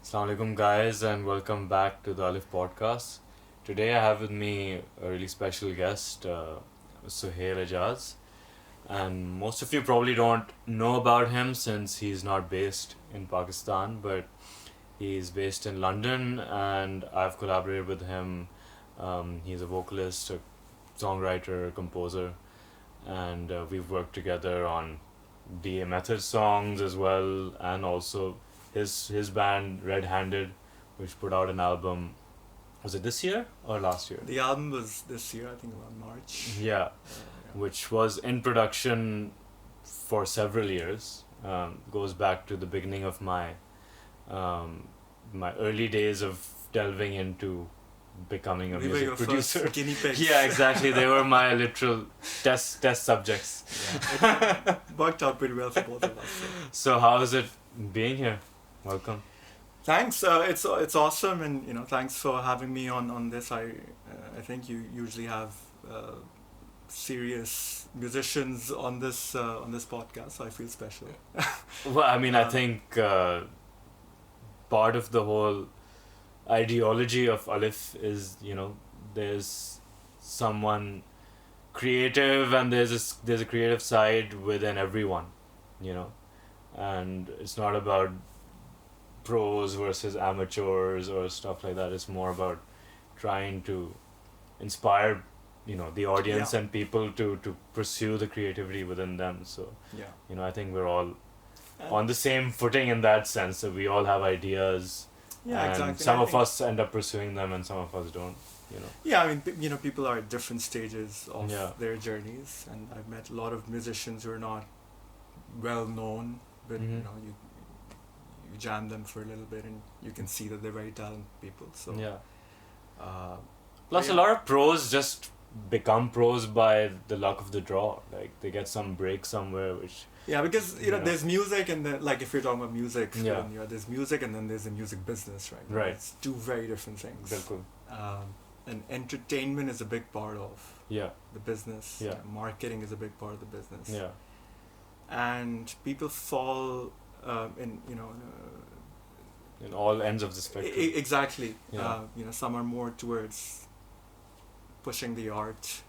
Assalamu alaikum guys and welcome back to the Aleph Podcast. Today I have with me a really special guest, Sohail Ajaz. And most of you probably don't know about him since he's not based in Pakistan, but he's based in London and I've collaborated with him. He's a vocalist, a songwriter, composer, and we've worked together on DA Method songs as well, and also his band Redhanded, which put out an album. Was it this year or last year? The album was this year, I think around March. Yeah, which was in production for several years. Goes back to the beginning of my early days of delving into becoming a We were music your producer. first guinea pigs. Yeah, exactly. They were my literal test subjects. Yeah, it worked out pretty well for both of us. So how is it being here? Welcome. Thanks. It's awesome, and thanks for having me on this. I think you usually have serious musicians on this podcast, so I feel special. Well, I mean, I think part of the whole ideology of Aleph is, there's someone creative and there's a creative side within everyone, and it's not about pros versus amateurs or stuff like that. It's more about trying to inspire, the audience and people to pursue the creativity within them. So, I think we're all on the same footing in that sense, that we all have ideas. Yeah, and exactly. some of us end up pursuing them and some of us don't, Yeah, I mean, people are at different stages of Yeah. their journeys, and I've met a lot of musicians who are not well known, but Mhm. you jam them for a little bit, and you can see that they're very talented people. So Yeah. Uh, Plus, yeah. a lot of pros just become pros by the luck of the draw. Like, they get some break somewhere, which... Yeah, because Yeah. there's music, and then, like, if you're talking about music, Yeah. then, there's music, and then there's the music business, right? Right. It's two very different things. Bilkul. And entertainment is a big part of Yeah. the business. Yeah. Marketing is a big part of the business. Yeah. And people fall in In all ends of the spectrum. exactly. Yeah. Some are more towards pushing the art,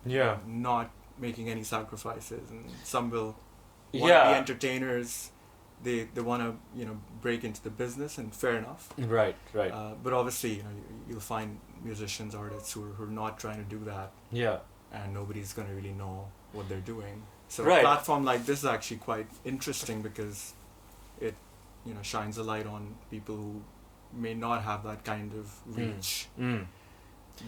Yeah. not making any sacrifices, and some will want to be Yeah. entertainers. They want to break into the business, and fair enough. Right. Right. But obviously you'll find musicians, artists who are not trying to do that, Yeah. and nobody's going to really know what they're doing. So Right. a platform like this is actually quite interesting because it shines a light on people who may not have that kind of reach, Mm.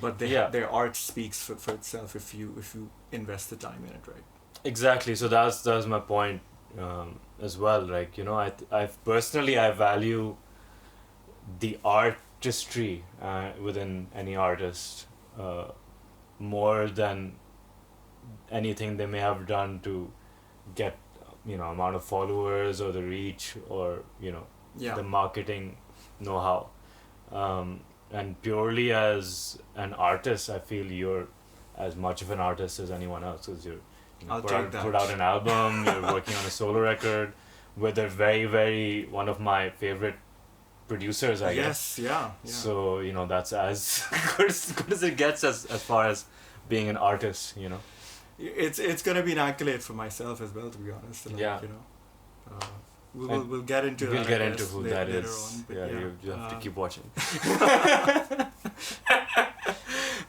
but Yeah. their art speaks for itself if you invest the time in it, right? Exactly. So that's my point as well. Like, I personally I value the artistry within any artist more than anything they may have done to get amount of followers or the reach or Yeah. the marketing know-how. And purely as an artist, I feel you're as much of an artist as anyone else, because you're I'll put, take out, that. put out an album, you're working on a solo record with a very, very one of my favorite producers, I guess. Yes, yeah. So, that's as good as it gets as far as being an artist, It's gonna be an accolade for myself as well, to be honest. Like, Yeah. we'll get into We'll that. get I into guess, who later that is. on, but Yeah, you have to um, keep watching.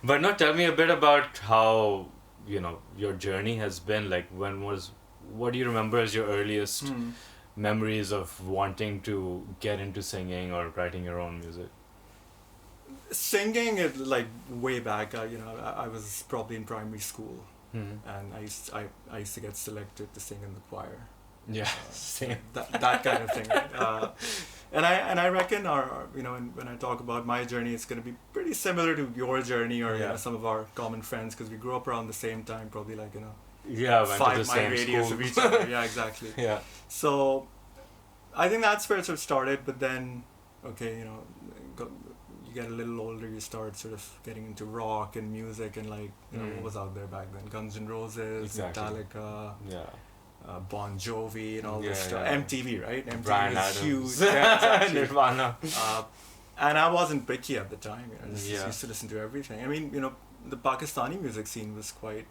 But no, tell me a bit about how, your journey has been. Like, what do you remember as your earliest hmm. memories of wanting to get into singing or writing your own music? Singing it like way back. I was probably in primary school, Mm-hmm. and I used to get selected to sing in the choir. Yeah, same. That kind of thing. Right? And I reckon when I talk about my journey, it's going to be pretty similar to your journey or Yeah. some of our common friends, because we grew up around the same time, probably like Yeah, went to the 5 mile same radius school. of each other. Yeah, exactly. Yeah. So I think that's where it sort of started, but then you get a little older, you start sort of getting into rock and music, and what was out there back then? Guns N' Roses, Exactly. Metallica, Yeah. Bon Jovi and all this Yeah, stuff. yeah. MTV, right? MTV Bryan was Adams. huge. Yeah, exactly. Nirvana. And I wasn't picky at the time. You know, I just Yeah. used to listen to everything. I mean, you know, the Pakistani music scene was quite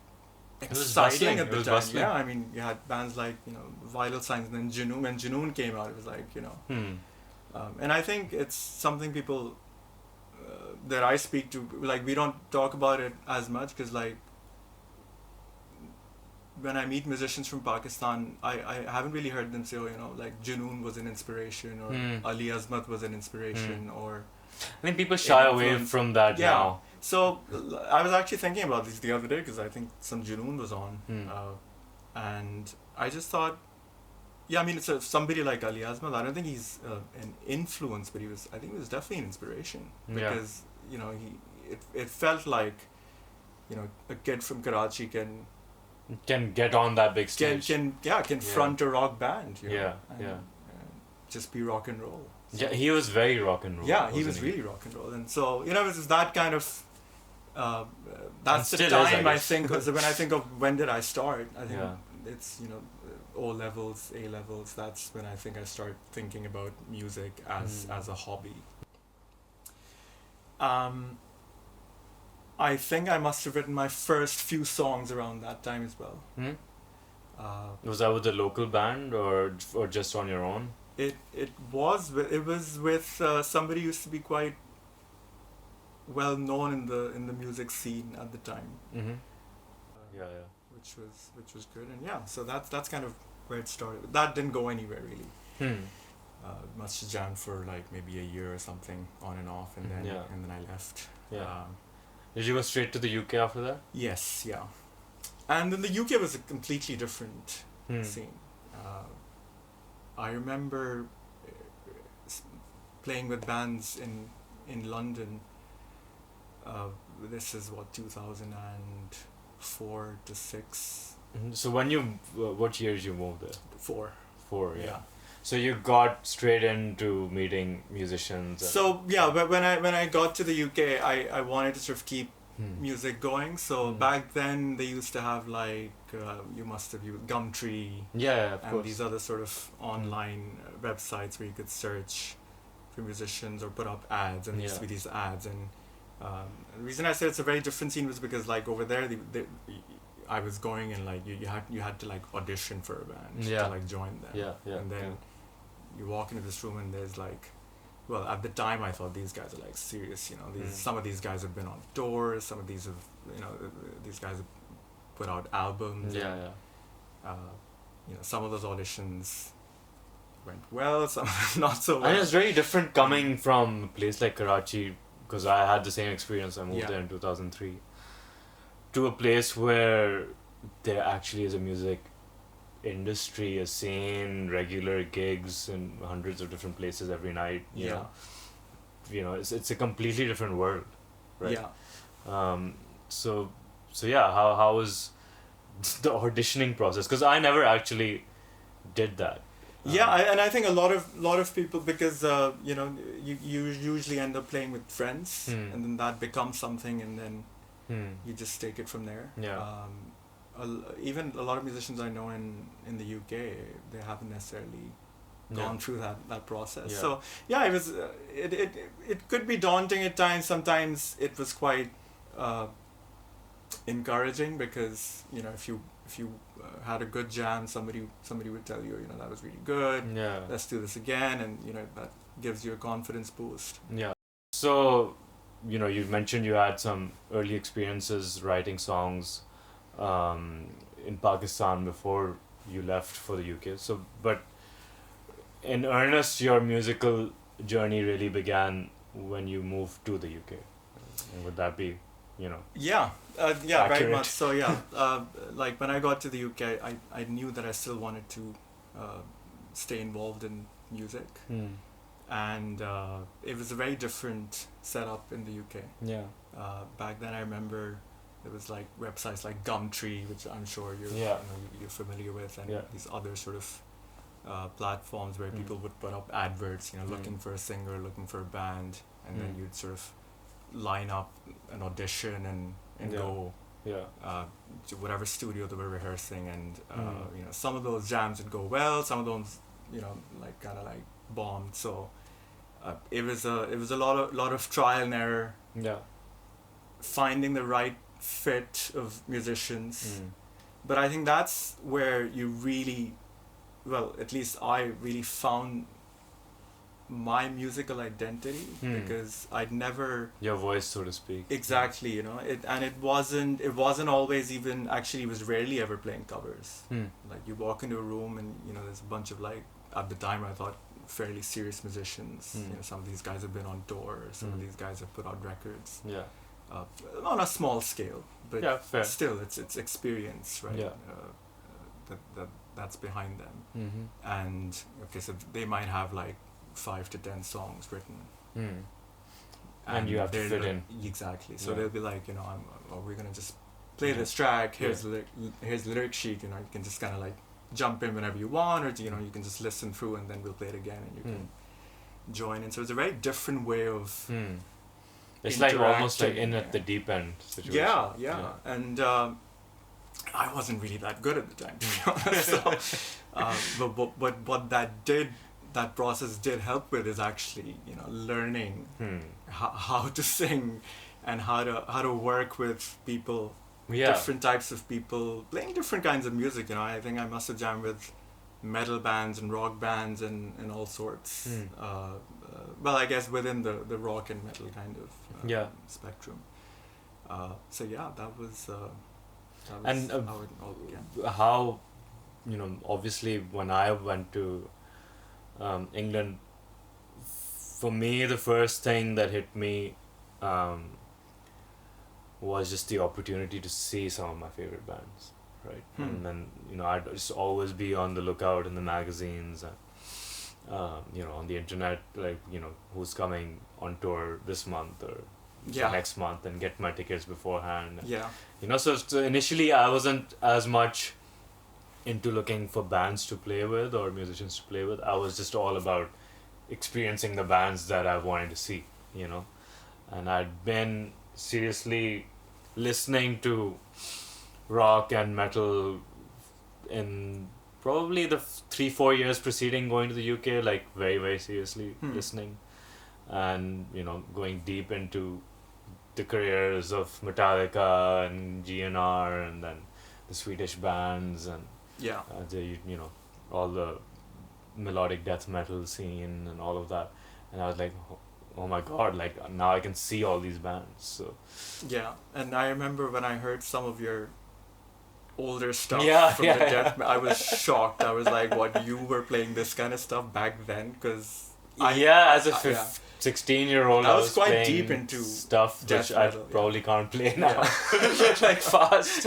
was exciting bustling. at It the was time. bustling. Yeah, I mean, you had bands like, you know, Vital Signs, and then Junoon. When Junoon came out, it was like, you know. And I think it's something people that I speak to, like, we don't talk about it as much because, like, when I meet musicians from Pakistan, I haven't really heard them say, oh, you know, like Junoon was an inspiration, or Ali Azmat was an inspiration, or... I think people shy away influence. from that Yeah. now. So I was actually thinking about this the other day because I think some Junoon was on, and I just thought, yeah, I mean, it's somebody like Ali Azmat. I don't think he's an influence, but I think he was definitely an inspiration because you know it felt like, you know, a kid from Karachi can get on that big stage. can front a rock band. You know, and just be rock and roll. So, yeah, he was very rock and roll. yeah, he was really rock and roll, and so, you know, it was that kind of. That's the still is, time I I guess. think. So when I think of when did I start, I think Yeah. it's, you know, O levels, A levels. That's when I think I start thinking about music as a hobby. I think I must have written my first few songs around that time as well. Was that with a local band or just on your own? It was with somebody who used to be quite well known in the music scene at the time. Yeah. Which was good, and yeah, so that's kind of where it started. That didn't go anywhere really. Must have jammed for like maybe a year or something on and off, and then I left. Yeah. Did you go straight to the UK after that? Yes, yeah. And then the UK was a completely different scene. I remember playing with bands in London. This is what 2004 to 6. So when what years you moved there? 4. 4, yeah. So you got straight into meeting musicians. So yeah, but when I got to the UK, I wanted to sort of keep music going. So back then they used to have like you must have used Gumtree. Yeah, of and course. these other sort of online websites where you could search for musicians or put up ads, and there used to be these ads. And the reason I said it's a very different scene was because like over there, I was going and like you had to like audition for a band to like join them. Yeah. And then you walk into this room and there's like, well, at the time I thought these guys are like serious, you know. Some of these guys have been on tours, some of these have, you know, these guys have put out albums. Yeah. You know, some of those auditions went well, some not so well. And it's very different coming from a place like Karachi, because I had the same experience. I moved there in 2003, to a place where there actually is a music industry, a scene, regular gigs in hundreds of different places every night. You know, it's a completely different world, right? So yeah, how was the auditioning process? Because I never actually did that. And I think a lot of people, because you know, you usually end up playing with friends, and then that becomes something, and then you just take it from there. Even a lot of musicians I know in the UK, they haven't necessarily gone through that process. So yeah, it was it could be daunting at times. Sometimes it was quite encouraging, because you know, if you had a good jam, somebody would tell you, you know, that was really good. Let's do this again, and you know, that gives you a confidence boost. So, you know, you mentioned you had some early experiences writing songs in Pakistan before you left for the UK. So, but in earnest, your musical journey really began when you moved to the UK. And would that be, you know? Accurate. Very much so. Like when I got to the UK, I knew that I still wanted to stay involved in music, and it was a very different setup in the UK. Back then, I remember there was like websites like Gumtree, which I'm sure you're familiar with, and these other sort of platforms where people would put up adverts, you know, looking for a singer, looking for a band, and then you'd sort of line up an audition and go to whatever studio they were rehearsing, and some of those jams would go well, some of those like kind of like bombed. So it was a lot of trial and error. Yeah. Finding the right fit of musicians. But I think that's where you really, well, at least I really found my musical identity, because I'd never... Your voice, so to speak. Exactly, it wasn't always even, actually it was rarely ever playing covers. Like you walk into a room and, there's a bunch of like, at the time I thought fairly serious musicians. Some of these guys have been on tour, some of these guys have put out records. Yeah. On a small scale, but yeah, fair. Still it's experience, right? Yeah. That's behind them. And okay, so they might have like 5 to 10 songs written, and you have to fit in. Exactly. So they'll be like, we're gonna just play this track. Here's the lyric sheet. You can just kind of like jump in whenever you want, or you can just listen through and then we'll play it again, and you can join in. So it's a very different way of. It's like almost like in at the deep end situation. Yeah. And I wasn't really that good at the time, to be honest. So, but what that process did help with is actually, learning how to sing and how to work with people, different types of people, playing different kinds of music. I think I must have jammed with metal bands and rock bands and all sorts. Well, I guess within the rock and metal kind of spectrum. So yeah, that was and how it all began. How, obviously when I went to England, for me the first thing that hit me was just the opportunity to see some of my favorite bands, right? And then I'd just always be on the lookout in the magazines and on the internet, like who's coming on tour this month or next month, and get my tickets beforehand. So initially I wasn't as much into looking for bands to play with or musicians to play with. I was just all about experiencing the bands that I wanted to see, and I'd been seriously listening to rock and metal in probably the 3-4 years preceding going to the UK, like very, very seriously listening, and going deep into the careers of Metallica and GNR, and then the Swedish bands, and all the melodic death metal scene and all of that. And I was like, oh my god, like now I can see all these bands. So and I remember when I heard some of your older stuff from the death I was shocked. I was like, what, you were playing this kind of stuff back then? Because as a 16-year-old, I was quite playing deep into stuff which I probably can't play now. Like fast.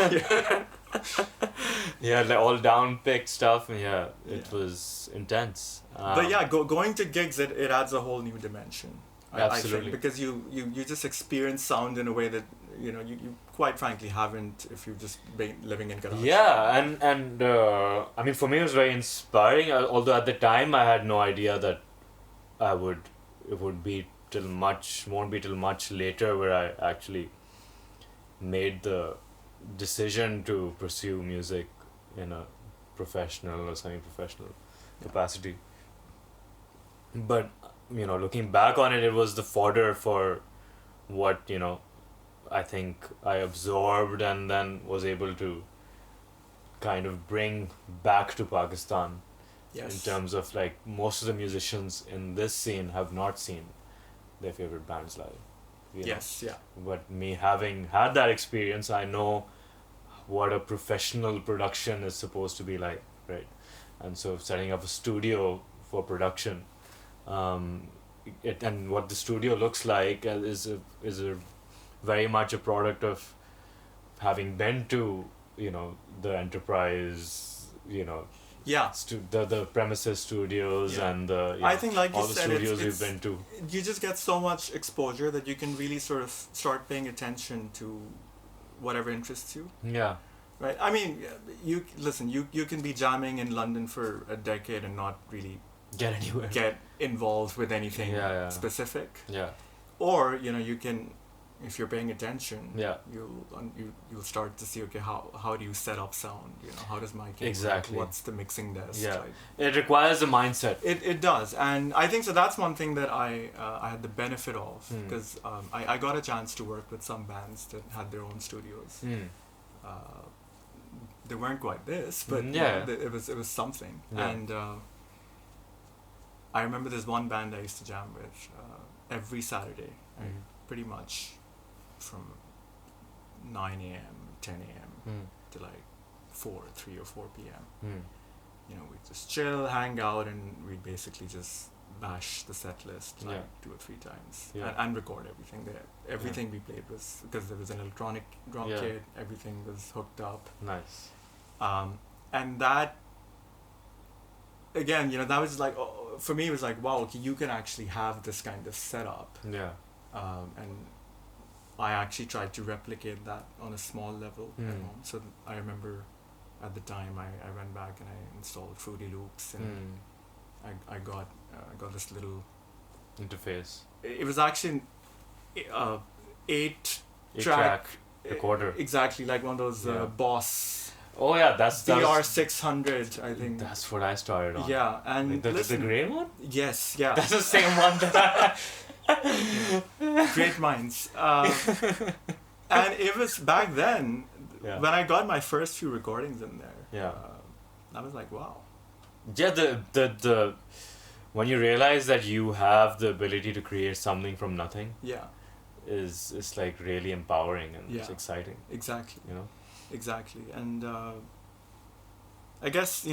Like all down-picked stuff. It was intense. But going to gigs, it adds a whole new dimension. Absolutely. I think, because you just experience sound in a way that you quite frankly haven't if you've just been living in garage. And I mean, for me it was very inspiring, although at the time I had no idea that it won't be till much later where I actually made the decision to pursue music in a professional or semi-professional capacity. But looking back on it, it was the fodder for what I think I absorbed and then was able to kind of bring back to Pakistan. In terms of like most of the musicians in this scene have not seen their favorite bands live. But me having had that experience, I know what a professional production is supposed to be like, right? And so setting up a studio for production, and what the studio looks like is a very much a product of having been to the Enterprise, the Premises Studios and the I think, like all you the said, studios we've been to. You just get so much exposure that you can really sort of start paying attention to whatever interests you. Right. I mean, you can be jamming in London for a decade and not really get anywhere, get involved with anything specific. Or you can if you're paying attention, Yeah. you'll start to see, okay, how do you set up sound? How does mic Exactly. what's the mixing desk? Yeah. It requires a mindset. It does, and I think so. That's one thing that I had the benefit of, because I got a chance to work with some bands that had their own studios. They weren't quite this, but it was something. Yeah. And I remember there's one band I used to jam with every Saturday, pretty much from 9 a.m., 10 a.m. to like 3 or 4 p.m. We'd just chill, hang out, and we'd basically just bash the set list 2 or 3 times and record everything there. Everything we played was, because there was an electronic drum kit, everything was hooked up. Nice. And that, again, that was like, for me, it was like, wow, okay, you can actually have this kind of setup. Yeah. And I actually tried to replicate that on a small level at home. So I remember at the time I went back and I installed Fruity Loops, and I got this little interface. It was actually 8 track recorder. Exactly, like one of those Boss. Oh yeah, that's DR600, I think. That's what I started on. Yeah, and like the grey one. Yes, yeah. That's the same one that Great minds. And it was back then when I got my first few recordings in there. Yeah. I was like, wow. Yeah, the when you realize that you have the ability to create something from nothing. Yeah. It's like really empowering and it's exciting. Exactly. Exactly. And I guess,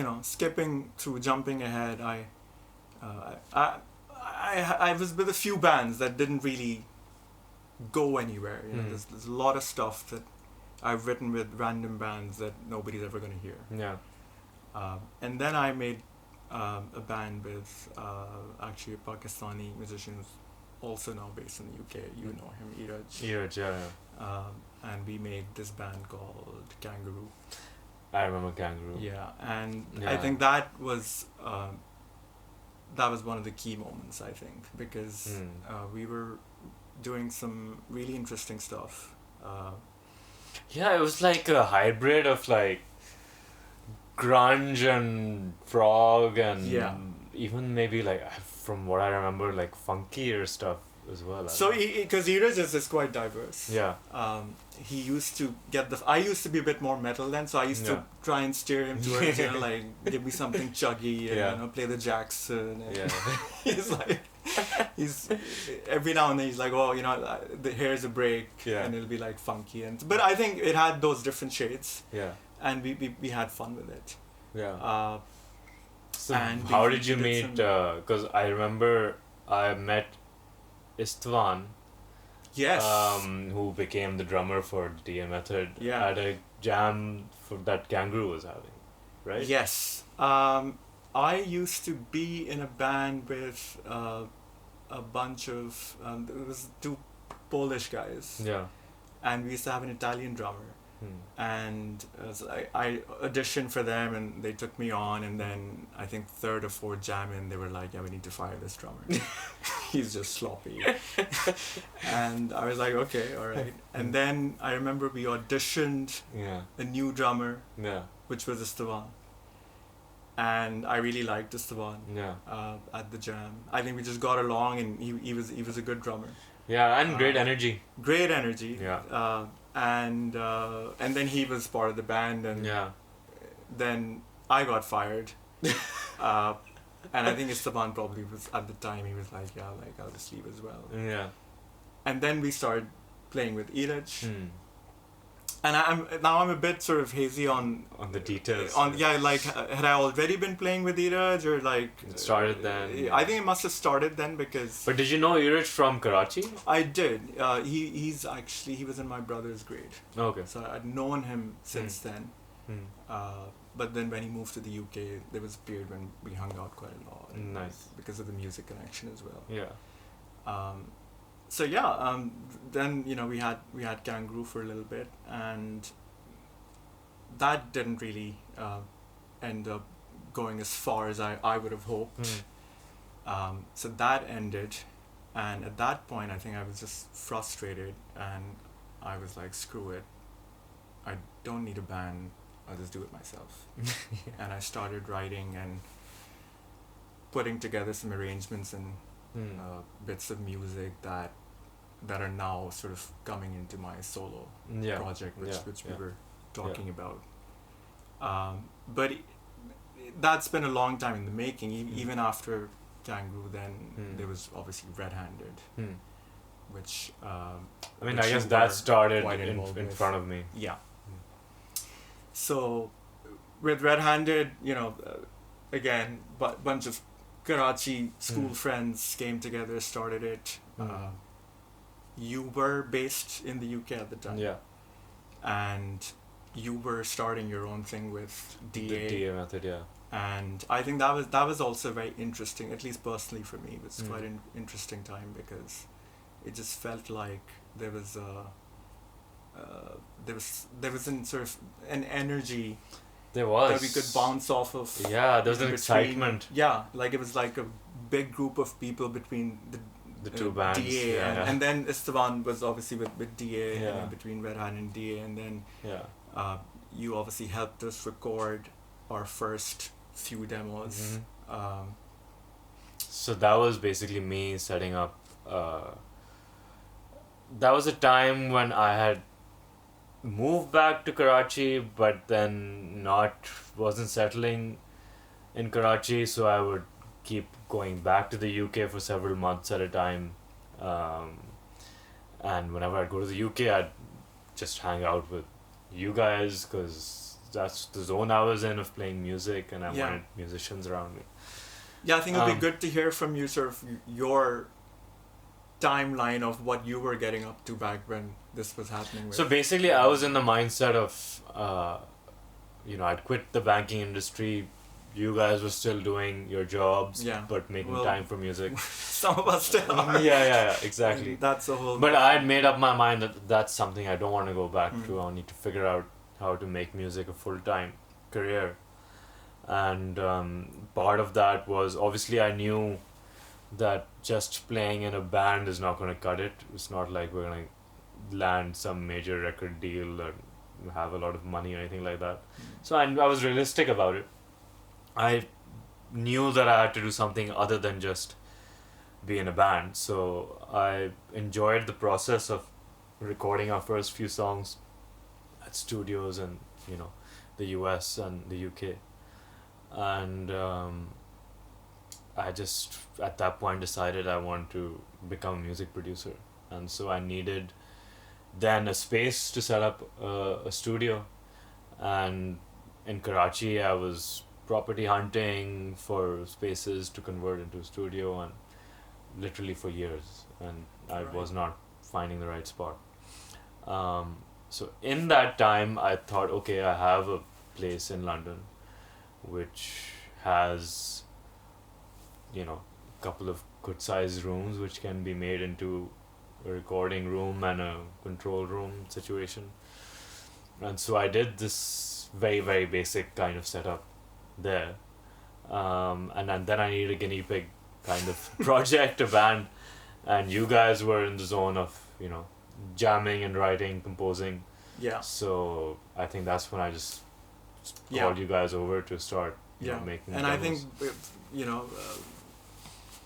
jumping ahead, I was with a few bands that didn't really go anywhere. There's a lot of stuff that I've written with random bands that nobody's ever going to hear. Yeah. And then I made a band with actually a Pakistani musician who's also now based in the UK. You know him, Iraj, yeah. And we made this band called Kangaroo. I remember Kangaroo. Yeah, and I think that was one of the key moments, I think, because we were doing some really interesting stuff. Yeah, it was like a hybrid of like grunge and prog and even maybe like, from what I remember, like funkier stuff as well. So because Iraj is quite diverse. Yeah. He used to get I used to be a bit more metal then, so I used to try and steer him towards like give me something chuggy and play the Jackson. And he's every now and then he's like, oh, here's a break, and it'll be like funky, but I think it had those different shades. Yeah. And we had fun with it. Yeah. So how did you meet? Because I remember I met Istvan. Yes. Who became the drummer for DA Method at a jam that Kangaroo was having, right? Yes. I used to be in a band with a bunch of there was 2 Polish guys. Yeah. And we used to have an Italian drummer. And so I auditioned for them, and they took me on, and then I think 3rd or 4th jam in, they were like, yeah, we need to fire this drummer. He's just sloppy. And I was like, okay, all right. And then I remember we auditioned a new drummer, which was Istvan. And I really liked Istvan at the jam. I think we just got along, and he was a good drummer. Yeah, and great energy. Great energy. Yeah. And then he was part of the band, and then I got fired. And I think Istvan probably was, at the time, he was like, yeah, like I'll just leave as well. Yeah. And then we started playing with Iraj. And I'm a bit sort of hazy on the details. Like had I already been playing with Iraj, or like it started then? I think it must have started then, because. But did you know Iraj from Karachi? I did. He was in my brother's grade. Okay. So I'd known him since then. But then when he moved to the UK, there was a period when we hung out quite a lot. Nice. Because of the music connection as well. Yeah. So then we had Kangaroo for a little bit, and that didn't really end up going as far as I would have hoped. So that ended, And at that point, I think I was just frustrated, and I was like, screw it. I don't need a band. I'll just do it myself. And I started writing and putting together some arrangements and bits of music that are now sort of coming into my solo project, which we were talking about. But that's been a long time in the making. Even after Kangaroo, then there was obviously Redhanded, which I guess that started in front of me. Yeah. So with Redhanded, again, bunch of Karachi school friends came together, started it. You were based in the UK at the time. Yeah. And you were starting your own thing with DA. The DA method, yeah. And I think that was also very interesting, at least personally for me. It was quite an interesting time because it just felt like there was an sort of an energy there was that we could bounce off of. Yeah, there was an excitement. Yeah, like it was like a big group of people between the two bands. DA and then Esteban was obviously with DA, Yeah. between Redhanded and DA, and then you obviously helped us record our first few demos. So that was basically me setting up. That was a time when I had moved back to Karachi, but then wasn't settling in Karachi, so I would keep going back to the UK for several months at a time. And whenever I'd go to the UK, I'd just hang out with you guys, because that's the zone I was in of playing music, and I wanted musicians around me. Yeah, I think it'd be good to hear from you sort of your timeline of what you were getting up to back when this was happening. So basically, I was in the mindset of, I'd quit the banking industry. You guys were still doing your jobs, but making time for music. Some of us still are. Yeah, exactly. And that's a whole. But I had made up my mind that that's something I don't want to go back to. I need to figure out how to make music a full-time career. And part of that was, obviously I knew that just playing in a band is not going to cut it. It's not like we're going to land some major record deal or have a lot of money or anything like that. So I was realistic about it. I knew that I had to do something other than just be in a band. So I enjoyed the process of recording our first few songs at studios in, the US and the UK. And I just at that point decided I wanted to become a music producer, and so I needed then a space to set up a studio. And in Karachi I was property hunting for spaces to convert into a studio, and literally for years, and I was not finding the right spot. So in that time I thought, okay, I have a place in London which has a couple of good sized rooms which can be made into a recording room and a control room situation. And so I did this very, very basic kind of setup there. And then I needed a guinea pig kind of project, a band, and you guys were in the zone of, jamming and writing, composing. Yeah. So I think that's when I just called you guys over to start making and demos. I think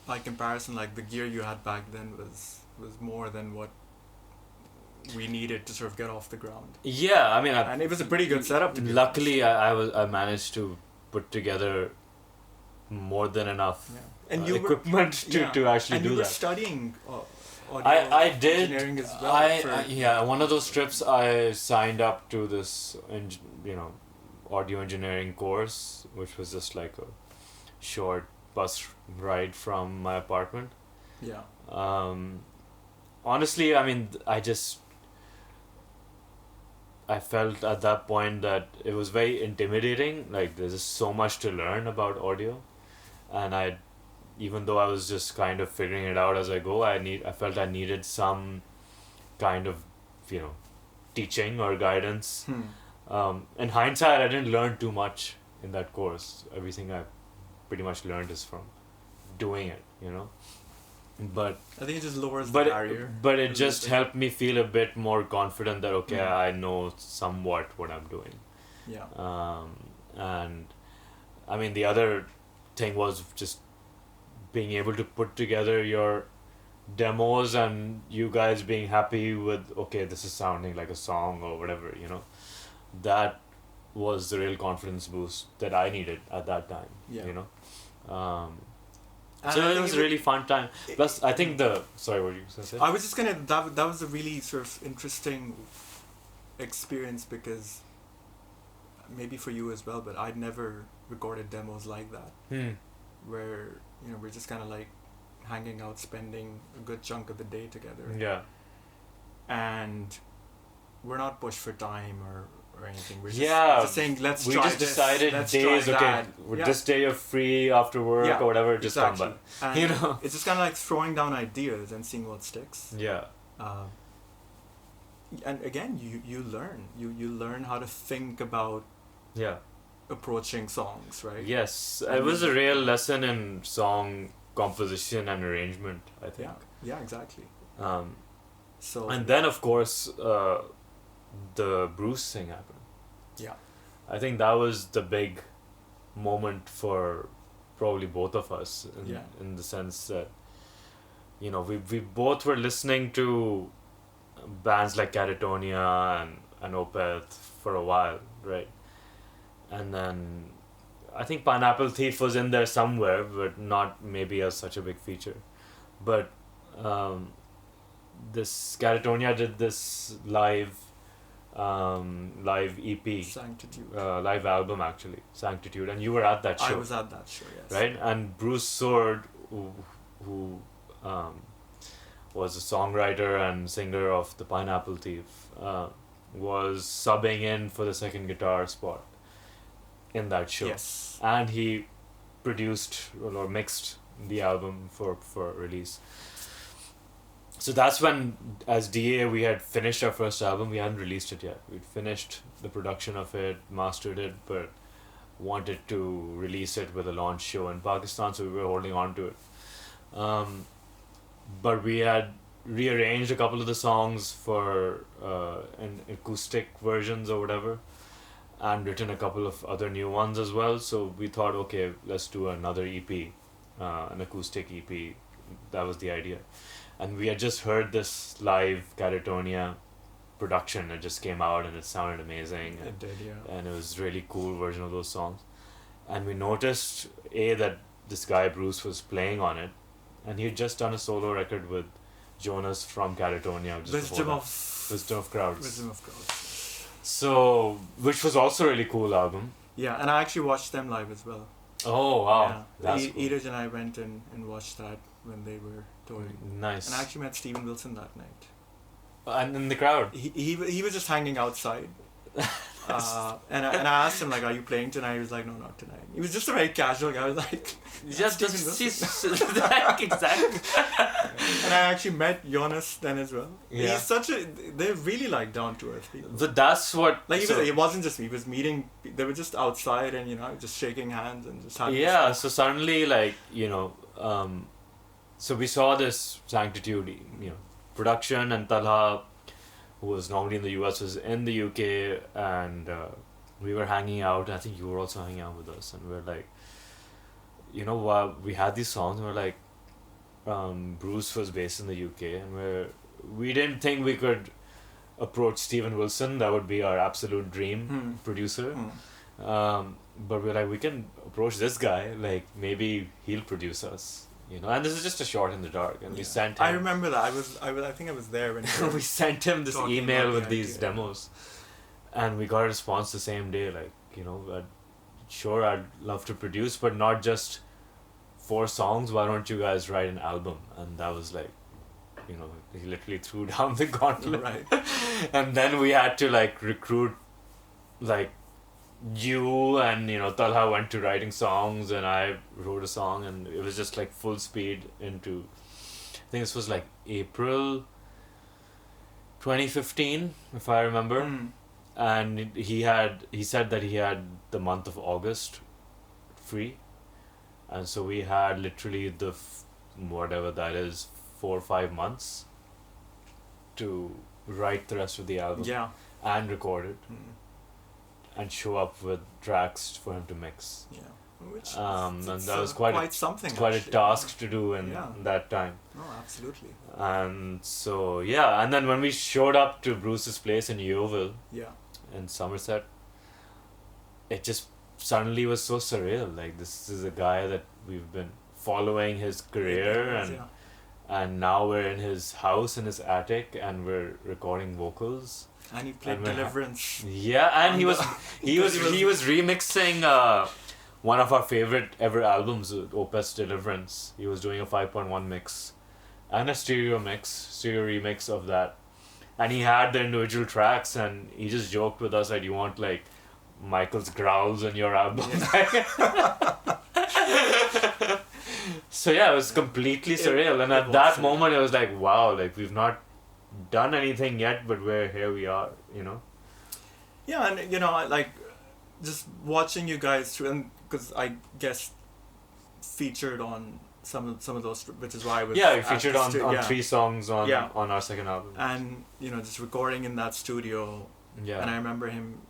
by comparison, like the gear you had back then was more than what we needed to sort of get off the ground. Yeah, and it was a pretty good setup. Luckily, I managed to put together more than enough equipment to actually and do that. And you were studying I did engineering as well. One of those trips I signed up to this audio engineering course, which was just like a short bus ride from my apartment. Yeah. Honestly, I felt at that point that it was very intimidating. Like, there's just so much to learn about audio, and even though I was just kind of figuring it out as I go, I felt I needed some kind of teaching or guidance. In hindsight, I didn't learn too much in that course. Everything I pretty much learned is from doing it, but I think it just lowers the barrier. But it just helped me feel a bit more confident that okay, I know somewhat what I'm doing. Yeah. And I mean the other thing was just being able to put together your demos and you guys being happy with okay, this is sounding like a song or whatever, you know. That was the real confidence boost that I needed at that time. Yeah. You know. So it was a really fun time. Plus, I think sorry, what were you going to say? I was just gonna that was a really sort of interesting experience because maybe for you as well, but I'd never recorded demos like that, where you know we're just kind of like hanging out, spending a good chunk of the day together. Yeah. And we're not pushed for time or anything. We're just saying let's we try just this. Decided let's days try okay that. this day you're free after work or whatever, just exactly. come by. And you know, it's just kind of like throwing down ideas and seeing what sticks. Yeah. And again, you learn how to think about approaching songs, right? Yes, it was a real lesson in song composition and arrangement, I think. Yeah, exactly. So and then of course the Bruce thing happened. Yeah. I think that was the big moment for probably both of us in the sense that you know we both were listening to bands like Catatonia and Opeth for a while, right? And then I think Pineapple Thief was in there somewhere, but not maybe as such a big feature. But this Catatonia did this live EP, Sanctitude, live album actually, Sanctitude, and you were at that show. I was at that show, yes. Right, and Bruce Soord, who was a songwriter and singer of the Pineapple Thief, was subbing in for the second guitar spot in that show. Yes. And he produced or mixed the album for release. So that's when, as DA, we had finished our first album. We hadn't released it yet. We'd finished the production of it, mastered it, but wanted to release it with a launch show in Pakistan, so we were holding on to it. But we had rearranged a couple of the songs for an acoustic versions or whatever, and written a couple of other new ones as well. So we thought, okay, let's do another EP, an acoustic EP. That was the idea. And we had just heard this live Catatonia production. It just came out and it sounded amazing. It did, yeah. And it was really cool version of those songs. And we noticed, that this guy Bruce was playing on it. And he had just done a solo record with Jonas from Catatonia. Wisdom of Crowds. So, which was also a really cool album. Yeah, and I actually watched them live as well. Oh, wow. Yeah. That's cool. Edith and I went and watched that when they were touring. Nice. And I actually met Steven Wilson that night. And in the crowd? He was just hanging outside. And I asked him, like, are you playing tonight? He was like, no, not tonight. He was just a very casual guy. I was like, just exactly. And I actually met Jonas then as well. Yeah. They're really like down to earth people. But that's what... Like, it wasn't just me. He was meeting, they were just outside and, you know, just shaking hands and just having... Yeah, so suddenly, like, you know, so we saw this Sanctitude, you know, production, and Talha, who was normally in the US, was in the UK, and we were hanging out. I think you were also hanging out with us, and we were like, you know, we had these songs, and we're like, Bruce was based in the UK, and we didn't think we could approach Steven Wilson. That would be our absolute dream producer. But we're like, we can approach this guy, like maybe he'll produce us. You know, and this is just a shot in the dark, and we sent him. I remember that. I think I was there when we sent him this email with these demos, and we got a response the same day. Like, you know, I'd love to produce, but not just 4 songs. Why don't you guys write an album? And that was like, you know, he literally threw down the gauntlet. Right. And then we had to like recruit, like, you and, you know, Talha went to writing songs, and I wrote a song, and it was just like full speed into, I think this was like April 2015, if I remember. And he said that he had the month of August free, and so we had literally whatever that is, 4 or 5 months to write the rest of the album. Yeah. And record it. And show up with tracks for him to mix. Yeah. Which and that was quite something. Quite actually. a task to do in that time. Oh, absolutely. And so and then when we showed up to Bruce's place in Yeovil, in Somerset, it just suddenly was so surreal. Like, this is a guy that we've been following his career, and now we're in his house, in his attic, and we're recording vocals. And he played Deliverance. And he was remixing one of our favorite ever albums, Opus Deliverance. He was doing a 5.1 mix and a stereo remix of that. And he had the individual tracks, and he just joked with us that you want like Michael's growls in your album. So it was completely surreal. And at that moment it was like, wow, like we've not done anything yet, but here we are, you know. Yeah, and you know, like just watching you guys through, and because I guess featured on some of those, which is why I was we featured on 3 songs on our second album, and you know, just recording in that studio. And I remember him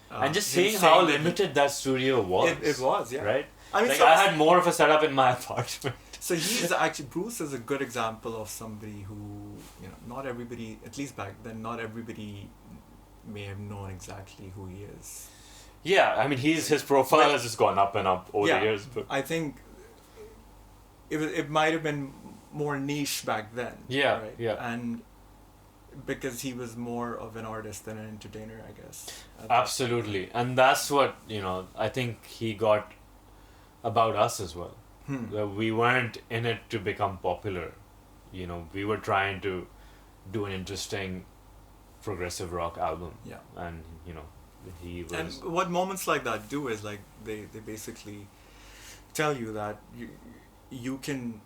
and just seeing how limited that studio was. It was, right. I mean, like, I had more of a setup in my apartment. So he's actually, Bruce is a good example of somebody who, you know, not everybody, at least back then, not everybody may have known exactly who he is. Yeah, I mean, his profile has just gone up and up over the years. But I think it might have been more niche back then. Right? And because he was more of an artist than an entertainer, I guess. Absolutely. And that's what, you know, I think he got about us as well. We weren't in it to become popular. You know, we were trying to do an interesting progressive rock album. And, you know, he was... And what moments like that do is, like, they basically tell you that you can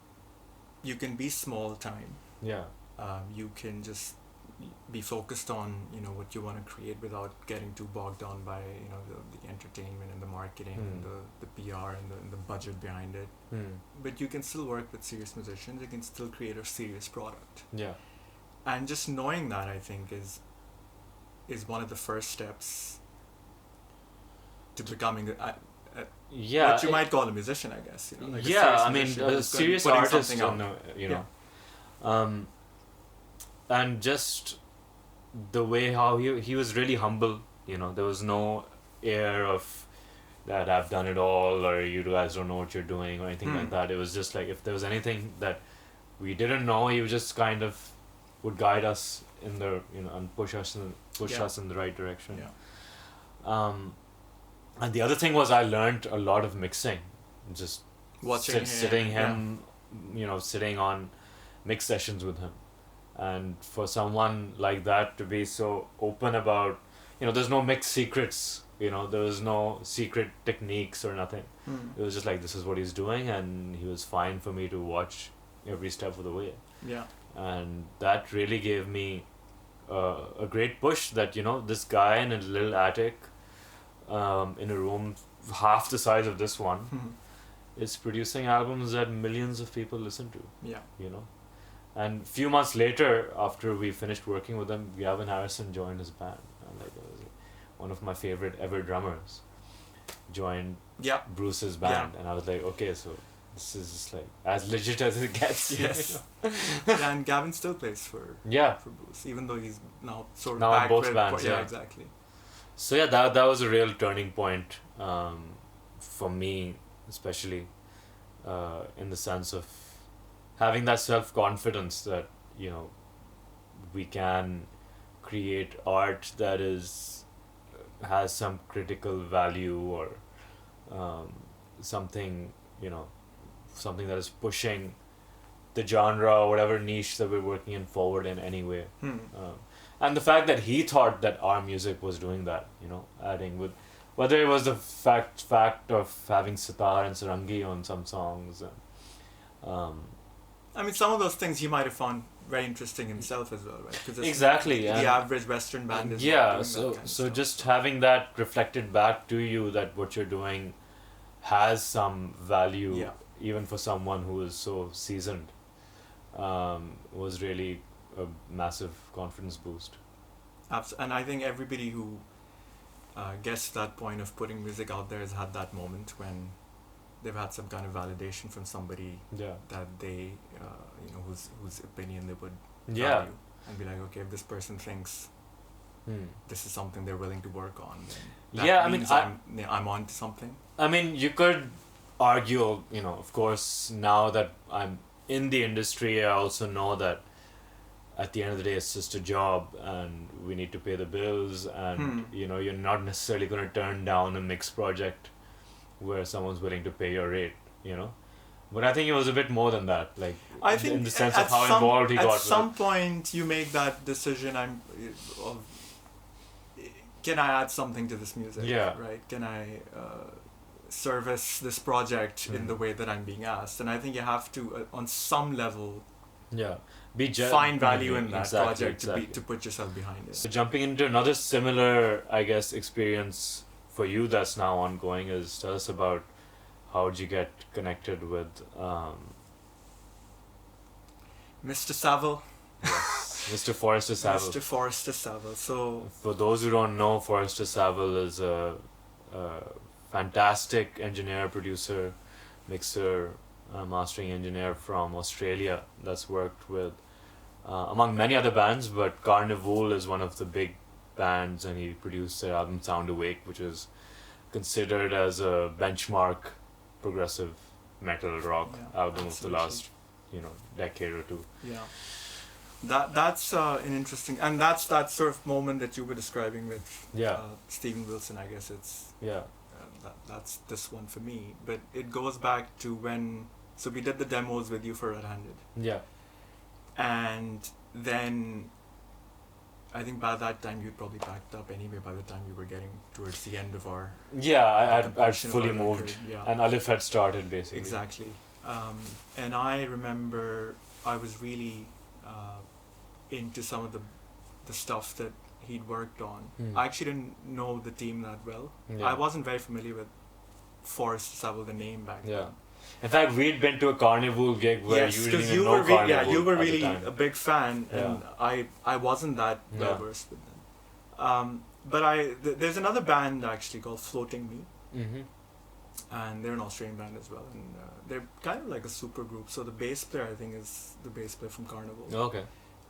be small time. You can just be focused on, you know, what you want to create without getting too bogged down by, you know, the entertainment and the marketing and the PR and the budget behind it. But you can still work with serious musicians. You can still create a serious product. And just knowing that, I think, is one of the first steps to becoming what you might call a musician, I guess. You know, like I mean, a serious artist. You know. And just the way how he was really humble, you know, there was no air of that I've done it all or you guys don't know what you're doing or anything like that. It was just like, if there was anything that we didn't know, he was just kind of would guide us in the, you know, and push us in the right direction. And the other thing was, I learned a lot of mixing, just sitting on mix sessions with him. And for someone like that to be so open about, you know, there's no mix secrets, you know, there was no secret techniques or nothing. It was just like, this is what he's doing, and he was fine for me to watch every step of the way. And that really gave me a great push that, you know, this guy in a little attic, in a room half the size of this one, is producing albums that millions of people listen to. You know. And a few months later, after we finished working with him, Gavin Harrison joined his band. And like, it was one of my favorite ever drummers joined Bruce's band. And I was like, okay, so this is just like as legit as it gets. Yes. And Gavin still plays for Bruce, even though he's now sort of now back in both with, bands. Exactly. So that was a real turning point for me, especially in the sense of having that self-confidence that, you know, we can create art that has some critical value or something, you know, something that is pushing the genre or whatever niche that we're working in forward in any way. And the fact that he thought that our music was doing that, you know, adding with, whether it was the fact of having sitar and sarangi on some songs. I mean, some of those things he might have found very interesting himself as well, right? Exactly. The average Western band is so just having that reflected back to you, that what you're doing has some value, Yeah. even for someone who is so seasoned, was really a massive confidence boost. And I think everybody who gets to that point of putting music out there has had that moment when they've had some kind of validation from somebody Yeah. that they, whose opinion they would Yeah. value, and be like, okay, if this person thinks Hmm. this is something they're willing to work on, then that Yeah, I mean, means I'm on to something. I mean, you could argue, of course, now that I'm in the industry, I also know that at the end of the day, it's just a job and we need to pay the bills, and, you're not necessarily going to turn down a mixed project where someone's willing to pay your rate, But I think it was a bit more than that, like, I think in the sense of how involved he got at with some it. point you make that decision. Can I add something to this music? Yeah. Right? Can I service this project in the way that I'm being asked? And I think you have to, on some level, Yeah. find value in that Exactly, project exactly. to put yourself behind it. So jumping into another similar, I guess, experience for you that's now ongoing is, tell us about how did you get connected with Mr. Savell. Mr. Forrester Savell. Mr. Forrester Savell. So For those who don't know, Forrester Savell is a fantastic engineer, producer, mixer, mastering engineer from Australia that's worked with, among many other bands, but Carnival is one of the big bands, and he produced their album Sound Awake, which is considered as a benchmark progressive metal rock album of the last, decade or two. yeah, that's an interesting, and that's that sort of moment that you were describing with Steven Wilson. I guess it's that's this one for me, but it goes back to when we did the demos with you for Redhanded. Yeah. And then I think by that time you'd probably packed up anyway, by the time we were getting towards the end of our I'd fully of our moved, record, yeah. and Aleph had started basically. Exactly. And I remember I was really into some of the stuff that he'd worked on. I actually didn't know the team that well. Yeah. I wasn't very familiar with Forrester Savell, the name back then. In fact, we'd been to a Carnival gig where you didn't even know Carnival. you were at the really time. a big fan, and I wasn't that well versed with them. But there's another band actually called Floating Me, and they're an Australian band as well, and they're kind of like a super group. So the bass player, I think, is the bass player from Carnival. Okay.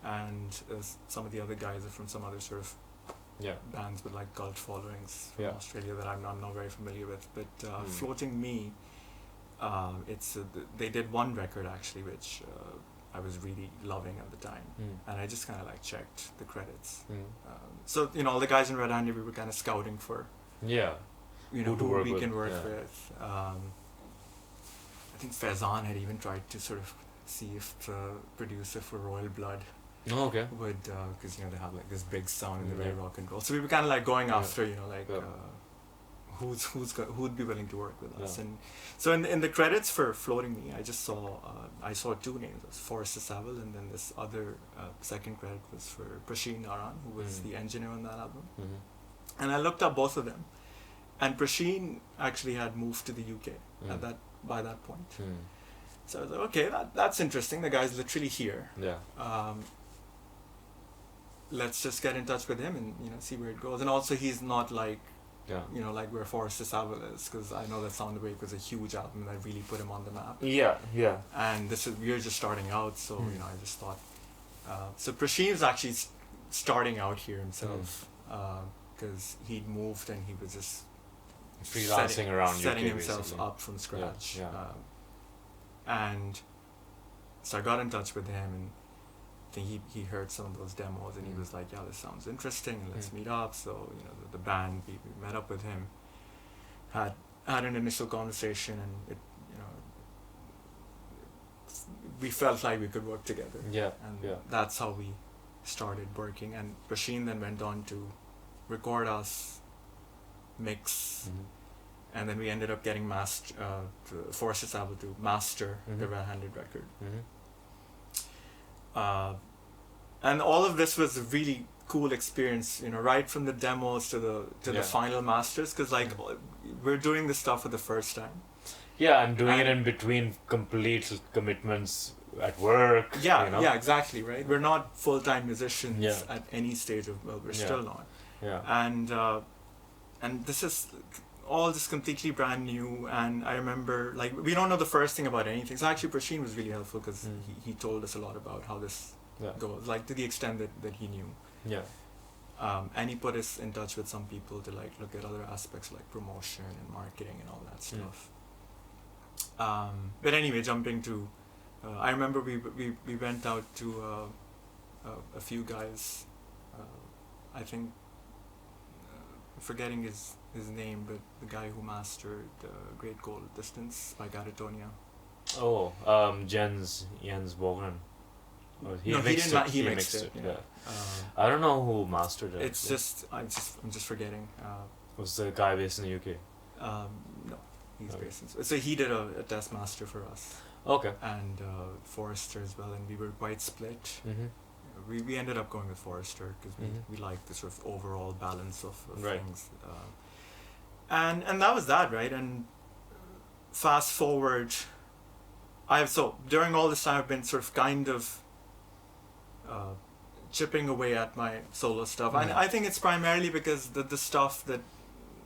And some of the other guys are from some other sort of bands with like cult followings from Australia that I'm not very familiar with. But Floating Me, they did one record actually which I was really loving at the time, and I just kind of like checked the credits. So all the guys in Redhanded, we were kind of scouting for who we can work with. I think Faizan had even tried to sort of see if the producer for Royal Blood would, because they have like this big sound and they're very rock and roll. So we were kind of like going after who'd be willing to work with us. And so in the credits for Floating Me, I just saw two names. It was Forrester Savell, and then this other second credit was for Prasheen Naran, who was the engineer on that album. And I looked up both of them, and Prasheen actually had moved to the UK by that point. So I was like, okay, that's interesting. The guy's literally here. Let's just get in touch with him and see where it goes. And also, he's not like like where Forrester Savell is, because I know that Sound Awake was a huge album that really put him on the map. And we're just starting out, so I just thought. So Prasheen is actually starting out here himself, because he'd moved and he was just freelancing around setting UK, himself basically. up from scratch. And so I got in touch with him, and I think he heard some of those demos, and he was like, this sounds interesting, let's meet up. So the band, we met up with him, had an initial conversation, and we felt like we could work together. That's how we started working. And Prasheen then went on to record us, mix, and then we ended up getting Forrester Savell to master the Redhanded record. And all of this was really cool experience, right from the demos to the final masters, because like we're doing this stuff for the first time. Yeah, and doing it in between complete commitments at work. Yeah, exactly, right? We're not full-time musicians at any stage of, we're still not. Yeah. And this is all just completely brand new, and I remember, like, we don't know the first thing about anything. So actually Prasheen was really helpful, because he told us a lot about how this goes, like to the extent that he knew. Yeah. And he put us in touch with some people to like look at other aspects like promotion and marketing and all that stuff. But anyway, jumping to, I remember we went out to a few guys. I think forgetting his name, but the guy who mastered Great Goal Distance by Catatonia. Oh, Jens Bogren. He mixed it. Yeah. I don't know who mastered it. It's just I'm just forgetting. Was the guy based in the UK? No, he's based in. So he did a test master for us. Okay. And Forrester as well, and we were quite split. We ended up going with Forrester because we liked the sort of overall balance of things. And that was that, right? And fast forward, during all this time I've been sort of kind of chipping away at my solo stuff. And I think it's primarily because the stuff that,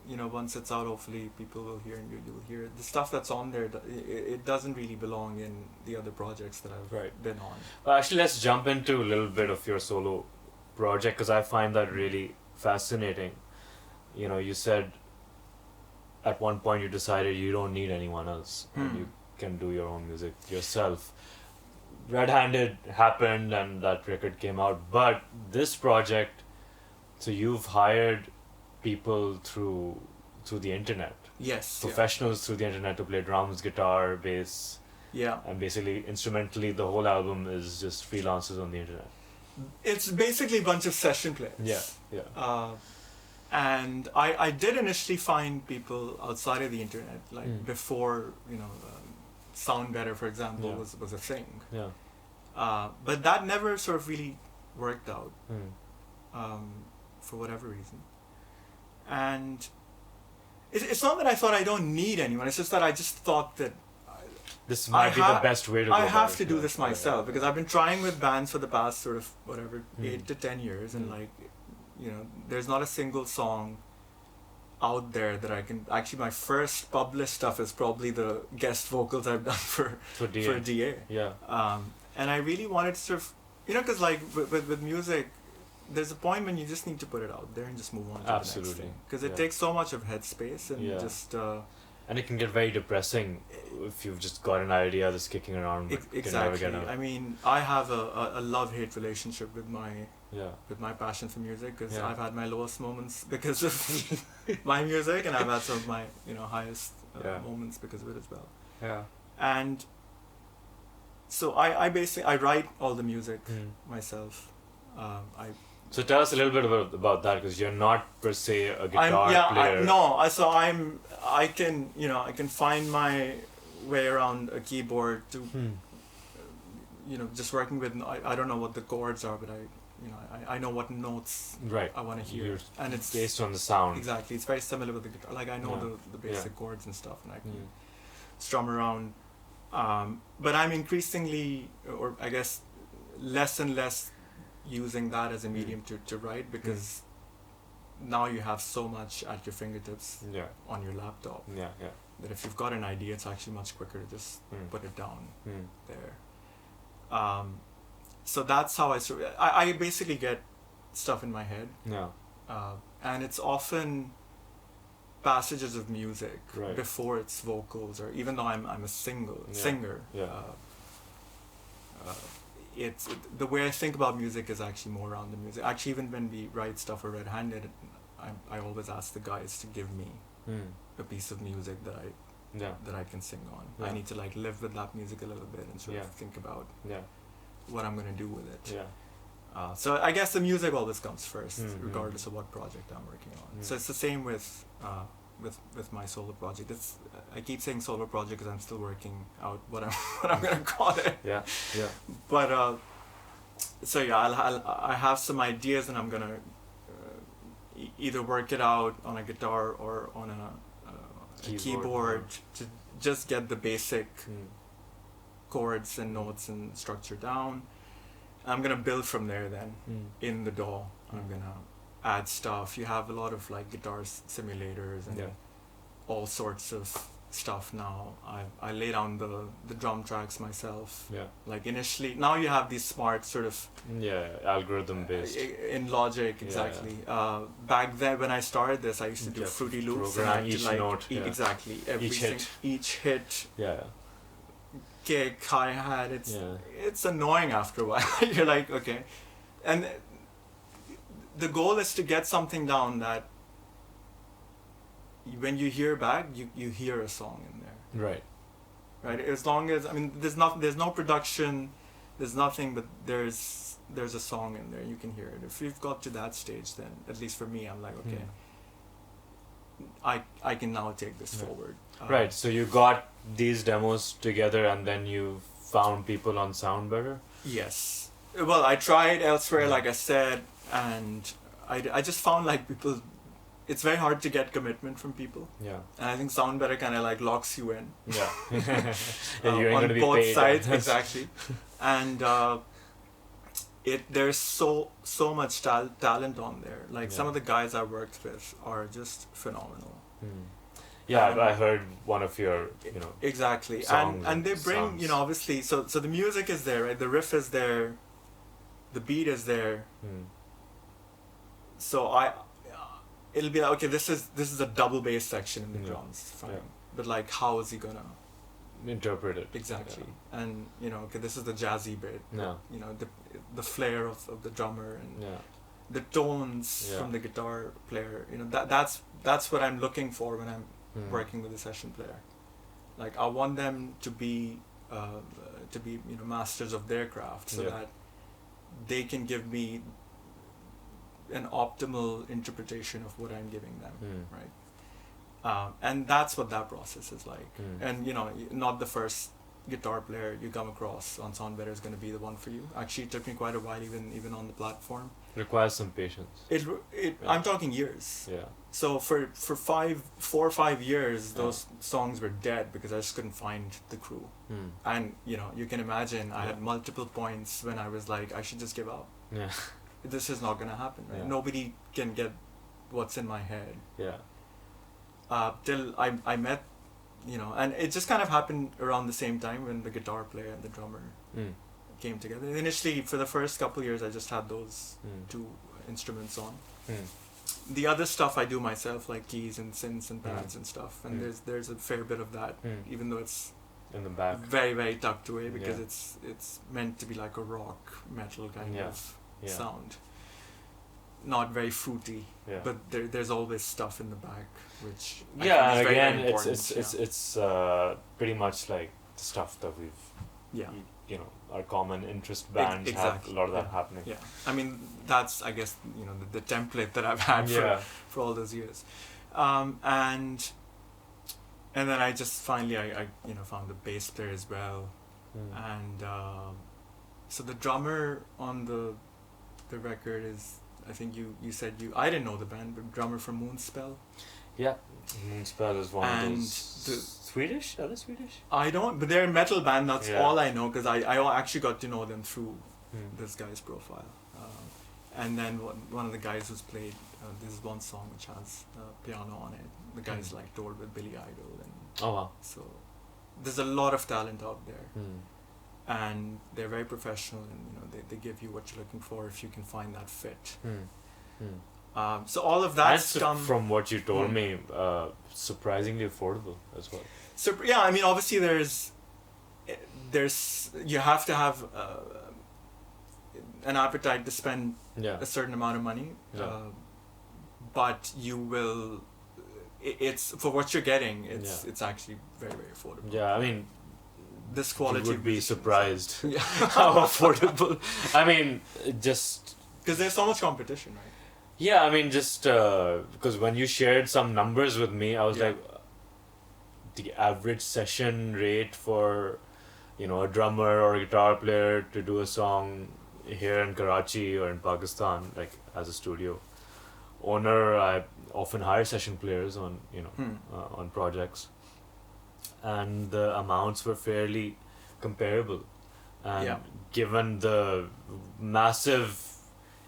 once it's out, hopefully people will hear and you'll hear it. The stuff that's on there, it doesn't really belong in the other projects that I've been on. Well, actually, let's jump into a little bit of your solo project, because I find that really fascinating. You said at one point you decided you don't need anyone else and you can do your own music yourself. Redhanded happened and that record came out, but this project, so you've hired people through the internet. Yes. Professionals through the internet to play drums, guitar, bass. Yeah. And basically, instrumentally, the whole album is just freelancers on the internet. It's basically a bunch of session players. Yeah. And I did initially find people outside of the internet, like before, Sound Better, for example, was a thing. Yeah. But that never sort of really worked out, for whatever reason. And it's not that I thought I don't need anyone. It's just that I just thought that this might be the best way to go. I have to do this myself, because I've been trying with bands for the past sort of 8 to 10 years, and like, there's not a single song out there that I can. Actually, my first published stuff is probably the guest vocals I've done for DA. Yeah. And I really wanted to sort of, because like with music, there's a point when you just need to put it out there and just move on to the next thing. Because it takes so much of headspace and just... and it can get very depressing if you've just got an idea that's kicking around but can never get out. I mean, I have a love-hate relationship with my passion for music, because I've had my lowest moments because of my music, and I've had some of my highest moments because of it as well. Yeah. And so I basically write all the music myself. So tell us a little bit about that, because you're not per se a guitar player. I can find my way around a keyboard to just working with. I don't know what the chords are, but I know what notes I want to hear, and it's based on the sound. Exactly, it's very similar with the guitar. Like I know the basic chords and stuff, and I can strum around. But I'm increasingly, or I guess, less and less using that as a medium to write, because now you have so much at your fingertips on your laptop that if you've got an idea, it's actually much quicker to just put it down there. So that's how I basically get stuff in my head, and it's often passages of music before it's vocals, or even though I'm a singer. It's the way I think about music is actually more around the music. Actually, even when we write stuff for Redhanded, I always ask the guys to give me a piece of music that I can sing on. I need to like live with that music a little bit and sort of think about what I'm gonna do with it. So I guess the music always comes first, regardless of what project I'm working on. So it's the same with my solo project. I keep saying solo project because I'm still working out what I'm gonna call it. Yeah. But so yeah, I have some ideas, and I'm gonna either work it out on a guitar or on a keyboard to just get the basic chords and notes and structure down. I'm gonna build from there then. In the DAW, I'm gonna add stuff. You have a lot of like guitar simulators and all sorts of stuff now. I lay down the drum tracks myself. Yeah. Like initially, now you have these smart sort of algorithm based in Logic, exactly. Back then when I started this, I used to do Fruity Loops and I had each to like note, exactly each hit. Yeah. Kick, hi-hat, it's annoying after a while. You're like, okay. And the goal is to get something down that when you hear back, you hear a song in there. Right. As long as, I mean, there's no production, there's nothing, but there's a song in there. You can hear it. If you've got to that stage, then at least for me, I'm like, okay, I can now take this forward. Right. So you got these demos together, and then you found people on Sound Better? Yes. Well, I tried elsewhere, like I said, and I just found like people, it's very hard to get commitment from people. Yeah. And I think Sound Better kind of like locks you in. Yeah. You ain't on gonna be both paid. sides, exactly. And there's so much talent on there. Like some of the guys I worked with are just phenomenal. Yeah, I heard one of your, exactly, and they bring, songs. Obviously, so the music is there, right? The riff is there, the beat is there. So it'll be like, okay, this is a double bass section in the drums, fine. But like, how is he gonna interpret it? Exactly, and okay, this is the jazzy bit. Yeah. The flair of the drummer and the tones from the guitar player. That's what I'm looking for when I'm working with a session player. Like, I want them to be masters of their craft, so that they can give me an optimal interpretation of what I'm giving them, right? And that's what that process is like. And not the first guitar player you come across on Sound Better is going to be the one for you. Actually, it took me quite a while, even on the platform. Requires some patience. I'm talking years. Yeah. So for 4 or 5 years, those songs were dead because I just couldn't find the crew. And you can imagine I had multiple points when I was like, I should just give up. Yeah. This is not going to happen. Right? Yeah. Nobody can get what's in my head. Yeah. Till I met, and it just kind of happened around the same time when the guitar player and the drummer came together. Initially, for the first couple years, I just had those two instruments on. The other stuff I do myself, like keys and synths and pads and stuff, and there's a fair bit of that, even though it's in the back, very, very tucked away, because it's meant to be like a rock metal kind of sound, not very fruity, but there's always stuff in the back, which I think is very, again, very important. it's pretty much like the stuff that we've our common interest bands have a lot of that happening. Yeah, I mean, that's, I guess, the template that I've had for all those years. And then I just finally, I found the bass player as well. And so the drummer on the record is, I think you said I didn't know the band, but drummer from Moonspell. Yeah, Moonspell is one of those. Swedish? Are they Swedish? I don't, but they're a metal band. That's all I know, because I actually got to know them through this guy's profile. And then one of the guys who's played this one song which has piano on it. The guy's like toured with Billy Idol, and so there's a lot of talent out there, and they're very professional, and they give you what you're looking for if you can find that fit. So all of that's from what you told me, surprisingly affordable as well. So yeah, I mean, obviously there's you have to have an appetite to spend a certain amount of money, but you will. It's for what you're getting. It's actually very, very affordable. Yeah, I mean, this quality. You would be surprised how affordable. I mean, just because there's so much competition, right? Yeah, I mean, just because when you shared some numbers with me, I was like, the average session rate for, a drummer or a guitar player to do a song here in Karachi or in Pakistan, like as a studio owner, I often hire session players on on projects, and the amounts were fairly comparable, and given the massive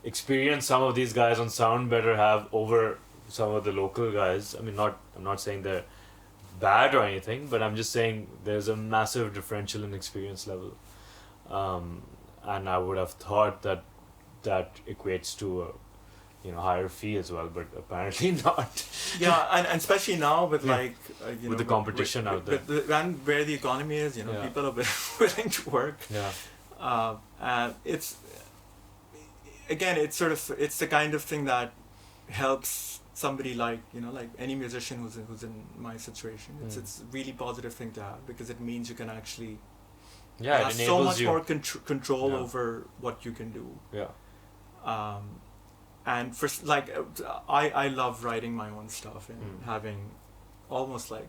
experience some of these guys on Sound Better have over some of the local guys. I mean, I'm not saying they're bad or anything, but I'm just saying there's a massive differential in experience level, and I would have thought that equates to a higher fee as well, but apparently not. Yeah, and especially now with like with the competition out there, and where the economy is, people are willing to work. Yeah. And it's again, it's the kind of thing that helps somebody like like any musician who's in my situation. It's a really positive thing to have, because it means you can actually have so much more control over what you can do. Yeah. And for like I love writing my own stuff and having almost like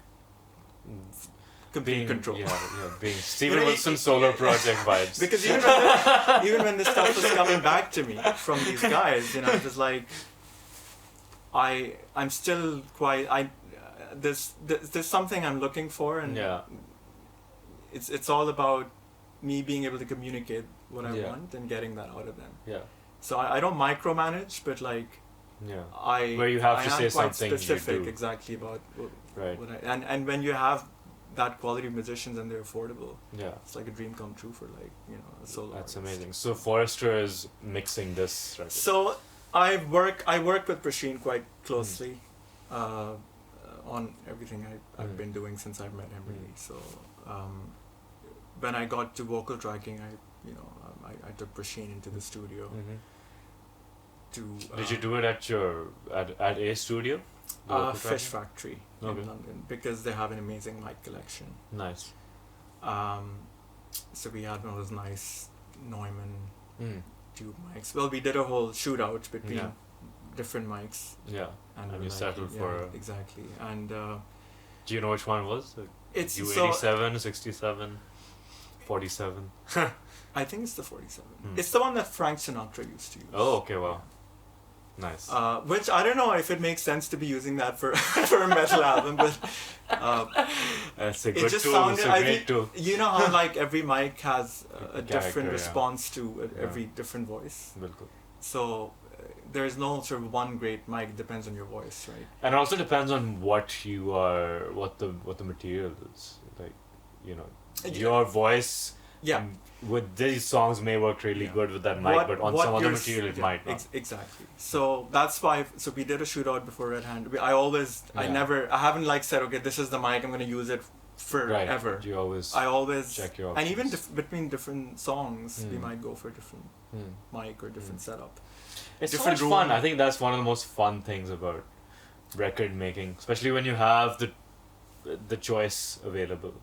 complete control. Being Steven Wilson solo project vibes. Because even when this stuff was coming back to me from these guys, it was like I'm still quite there's something I'm looking for, and it's all about me being able to communicate what I want and getting that out of them. Yeah. So I don't micromanage, but like where you have to say quite something specific you do. Exactly about Right. what and when you have that quality of musicians and they're affordable, it's like a dream come true for like a solo That's artist. amazing. So Forrester is mixing this record. So I work with Prasheen quite closely on everything I've been doing since I've met him, really. So when I got to vocal tracking, I took Prasheen into the studio. Did you do it at a studio? Fish Factory in London, because they have an amazing mic collection. Nice. So we had one of those nice Neumann tube mics. Well, we did a whole shootout between different mics. Yeah. And you settled for exactly. And do you know which one it was? It's U87, 67, 47. I think it's the 47. It's the one that Frank Sinatra used to use. Oh, okay, wow. Nice. Which I don't know if it makes sense to be using that for a metal album, but it's a good just tool. sounded, It's a great tool. You know how like every mic has a different character, response to every different voice. Bilkul. So there's no sort of one great mic. It depends on your voice, right? And also depends on what the material is. Like, your voice. Yeah. With these songs may work really good with that mic, but on some other material it might not. Exactly. So that's why. So we did a shootout before Redhanded. I haven't like said, okay, this is the mic, I'm going to use it forever. Right. I always check your options. And even between different songs, we might go for a different mic or different setup. It's different so much fun. I think that's one of the most fun things about record making, especially when you have the choice available.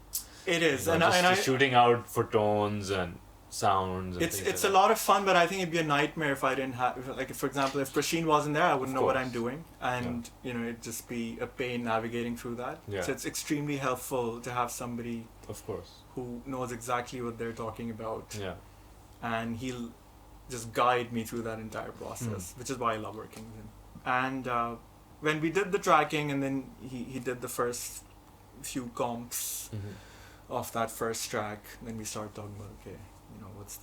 It is, just shooting out for tones and sounds. And it's a lot of fun, but I think it'd be a nightmare if I didn't have, like, for example, if Prasheen wasn't there, I wouldn't know what I'm doing, and it'd just be a pain navigating through that. Yeah. So it's extremely helpful to have somebody, of course, who knows exactly what they're talking about. Yeah. And he'll just guide me through that entire process, which is why I love working with him. And when we did the tracking, and then he did the first few comps. Off that first track, then we started talking about, okay,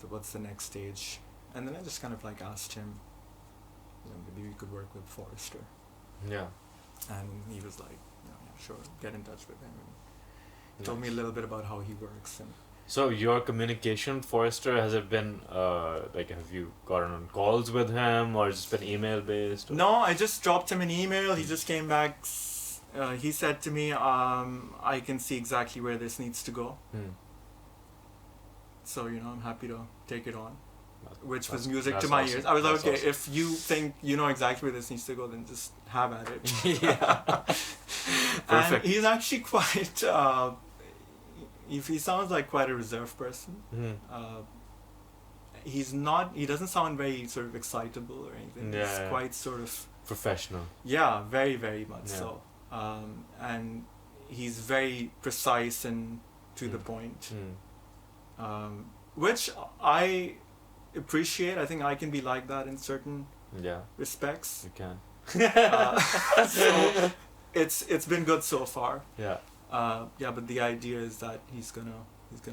what's the next stage, and then I just kind of like asked him, maybe we could work with Forrester. Yeah. And he was like, sure, get in touch with him. And told me a little bit about how he works. And so your communication with Forrester, has it been have you gotten on calls with him, or has it been email based? No, I just dropped him an email. He just came back. He said to me, I can see exactly where this needs to go. So, I'm happy to take it on. Which was music to my ears. I was like, okay, awesome. If you think you know exactly where this needs to go, then just have at it. Yeah. And he's actually quite, he sounds like quite a reserved person. He doesn't sound very sort of excitable or anything. Yeah, he's quite sort of professional. Yeah, very, very much so. And he's very precise and to the point, which I appreciate. I think I can be like that in certain respects. You can. So it's been good so far. Yeah. But the idea is that he's gonna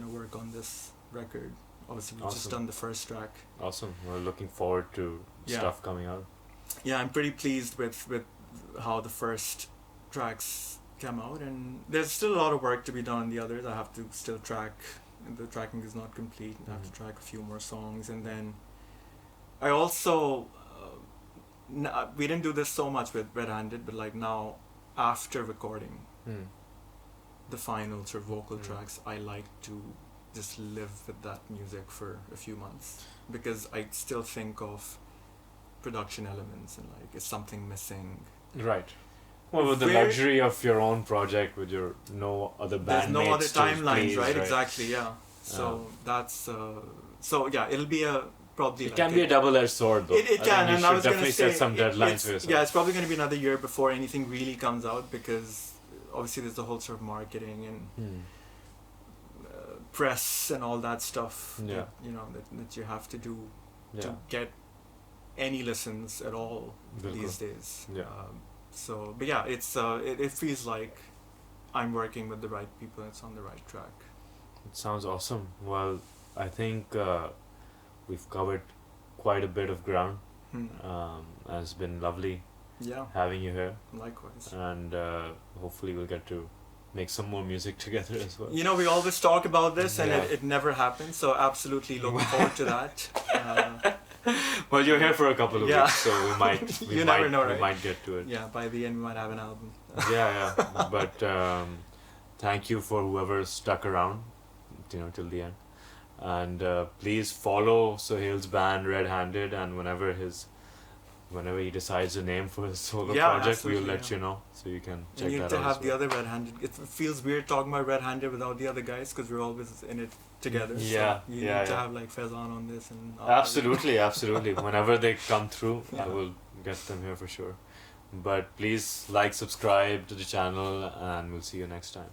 work on this record. Obviously, we've just done the first track. Awesome. We're looking forward to stuff coming out. Yeah, I'm pretty pleased with how the first tracks came out, and there's still a lot of work to be done on the others. I have to still track. The tracking is not complete. I have to track a few more songs, and then I also we didn't do this so much with Redhanded, but like now after recording the final sort of vocal tracks, I like to just live with that music for a few months, because I still think of production elements and like, is something missing? Right. Well, with the luxury of your own project, with your no other bandmates. There's no other timelines, right? Exactly, yeah. So that's it'll be probably. It can be a double-edged sword, though. It can, and I was definitely set some deadlines for yourself. Yeah, it's probably going to be another year before anything really comes out, because obviously there's the whole sort of marketing and press and all that stuff. Yeah. That you have to do to get any listens at all these days. Yeah. It feels like I'm working with the right people. It's on the right track. It sounds awesome. Well, I think we've covered quite a bit of ground. It's been lovely having you here. Likewise. And hopefully we'll get to make some more music together as well. We always talk about this and it never happens, so absolutely looking forward to that. Well, you're here for a couple of weeks, so we might get to it. Yeah, by the end we might have an album. But thank you for whoever stuck around, till the end. And please follow Sohail's band Redhanded, and whenever he decides a name for his solo project, we'll let you know, so you can check that out. You need to have the other Redhanded. It feels weird talking about Redhanded without the other guys, because we're always in it together. So you need to have like Faizan on this and absolutely. Whenever they come through, I will get them here for sure. But please subscribe to the channel, and we'll see you next time.